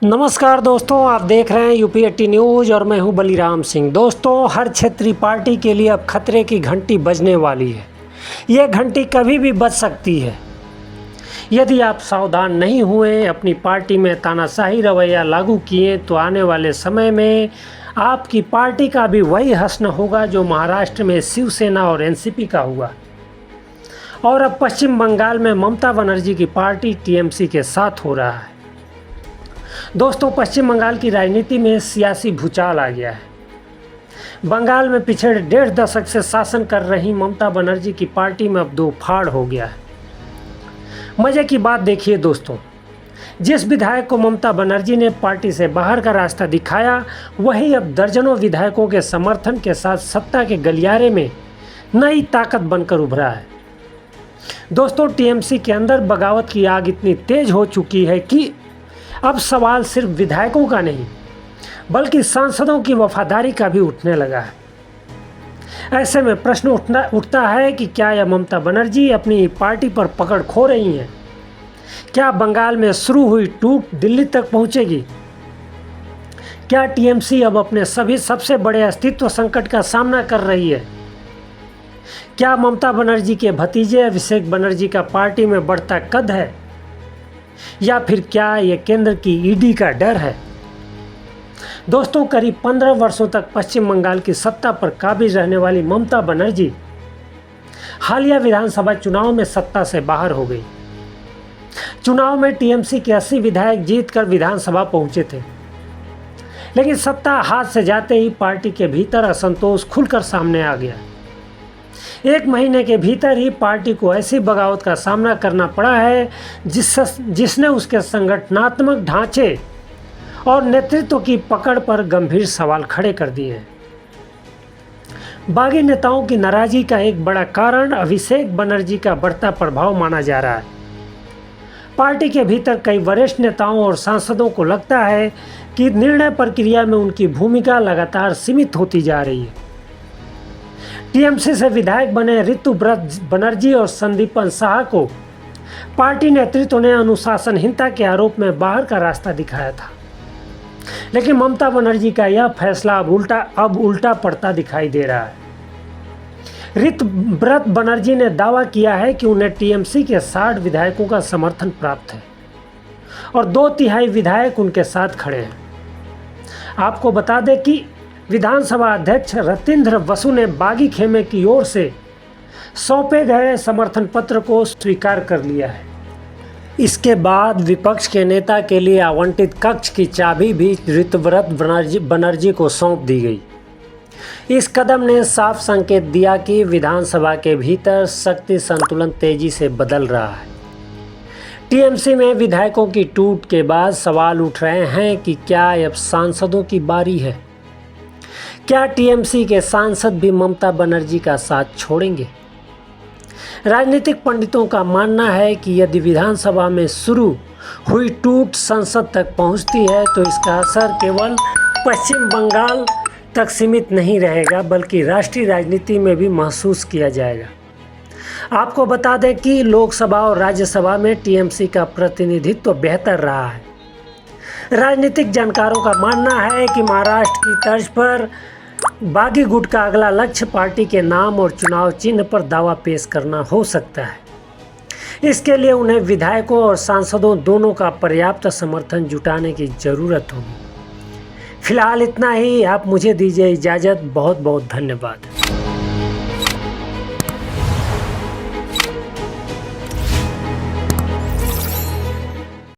नमस्कार दोस्तों, आप देख रहे हैं यूपी 80 न्यूज़ और मैं हूं बलिराम सिंह। दोस्तों, हर क्षेत्रीय पार्टी के लिए अब खतरे की घंटी बजने वाली है। ये घंटी कभी भी बज सकती है। यदि आप सावधान नहीं हुए, अपनी पार्टी में तानाशाही रवैया लागू किए तो आने वाले समय में आपकी पार्टी का भी वही हश्र होगा जो महाराष्ट्र में शिवसेना और एनसीपी का हुआ। और अब पश्चिम बंगाल में ममता बनर्जी की पार्टी टीएमसी के साथ हो रहा है। दोस्तों, पश्चिम बंगाल की राजनीति में सियासी भूचाल आ गया है। बंगाल में पिछले 1.5 दशक से शासन कर रही ममता बनर्जी की पार्टी में अब दो फाड़ हो गया है। मजे की बात देखिए दोस्तों, जिस विधायक को ममता बनर्जी ने पार्टी से बाहर का रास्ता दिखाया, वही अब दर्जनों विधायकों के समर्थन के साथ सत्ता के गलियारे में नई ताकत बनकर उभरा है। दोस्तों, टीएमसी के अंदर बगावत की आग इतनी तेज हो चुकी है कि अब सवाल सिर्फ विधायकों का नहीं, बल्कि सांसदों की वफादारी का भी उठने लगा है। ऐसे में प्रश्न उठता है कि क्या यह ममता बनर्जी अपनी पार्टी पर पकड़ खो रही हैं? क्या बंगाल में शुरू हुई टूट दिल्ली तक पहुंचेगी? क्या टीएमसी अब अपने सभी सबसे बड़े अस्तित्व संकट का सामना कर रही है? क्या ममता बनर्जी के भतीजे अभिषेक बनर्जी का पार्टी में बढ़ता कद है, या फिर क्या ये केंद्र की ईडी का डर है? दोस्तों, करीब 15 वर्षों तक पश्चिम बंगाल की सत्ता पर काबिज रहने वाली ममता बनर्जी हालिया विधानसभा चुनाव में सत्ता से बाहर हो गई। चुनाव में टीएमसी के 80 विधायक जीतकर विधानसभा पहुंचे थे, लेकिन सत्ता हाथ से जाते ही पार्टी के भीतर असंतोष खुलकर सामने आ गया। 1 महीने के भीतर ही पार्टी को ऐसी बगावत का सामना करना पड़ा है जिसने उसके संगठनात्मक ढांचे और नेतृत्व की पकड़ पर गंभीर सवाल खड़े कर दिए हैं। बागी नेताओं की नाराजगी का एक बड़ा कारण अभिषेक बनर्जी का बढ़ता प्रभाव माना जा रहा है। पार्टी के भीतर कई वरिष्ठ नेताओं और सांसदों को लगता है कि निर्णय प्रक्रिया में उनकी भूमिका लगातार सीमित होती जा रही है। टीएमसी से विधायक बने ऋतुव्रत बनर्जी और संदीपन शाह को पार्टी नेतृत्व ने अनुशासनहीनता के आरोप में बाहर का रास्ता दिखाया था, लेकिन ममता बनर्जी का यह फैसला अब उल्टा पड़ता दिखाई दे रहा है। ऋतुव्रत बनर्जी ने दावा किया है कि उन्हें टीएमसी के 60 विधायकों का समर्थन प्राप्त है और 2/3 विधायक उनके साथ खड़े हैं। आपको बता दें कि विधानसभा अध्यक्ष रतीन्द्र बसु ने बागी खेमे की ओर से सौंपे गए समर्थन पत्र को स्वीकार कर लिया है। इसके बाद विपक्ष के नेता के लिए आवंटित कक्ष की चाबी भी ऋतुव्रत बनर्जी को सौंप दी गई। इस कदम ने साफ संकेत दिया कि विधानसभा के भीतर शक्ति संतुलन तेजी से बदल रहा है। टीएमसी में विधायकों की टूट के बाद सवाल उठ रहे हैं कि क्या अब सांसदों की बारी है? क्या टीएमसी के सांसद भी ममता बनर्जी का साथ छोड़ेंगे? राजनीतिक पंडितों का मानना है कि यदि विधानसभा में शुरू हुई टूट संसद तक पहुंचती है तो इसका असर केवल पश्चिम बंगाल तक सीमित नहीं रहेगा, बल्कि राष्ट्रीय राजनीति में भी महसूस किया जाएगा। आपको बता दें कि लोकसभा और राज्यसभा में टीएमसी का प्रतिनिधित्व बेहतर रहा है। राजनीतिक जानकारों का मानना है कि महाराष्ट्र की तर्ज पर बागी गुट का अगला लक्ष्य पार्टी के नाम और चुनाव चिन्ह पर दावा पेश करना हो सकता है। इसके लिए उन्हें विधायकों और सांसदों दोनों का पर्याप्त समर्थन जुटाने की ज़रूरत होगी। फिलहाल इतना ही। आप मुझे दीजिए इजाज़त। बहुत बहुत धन्यवाद।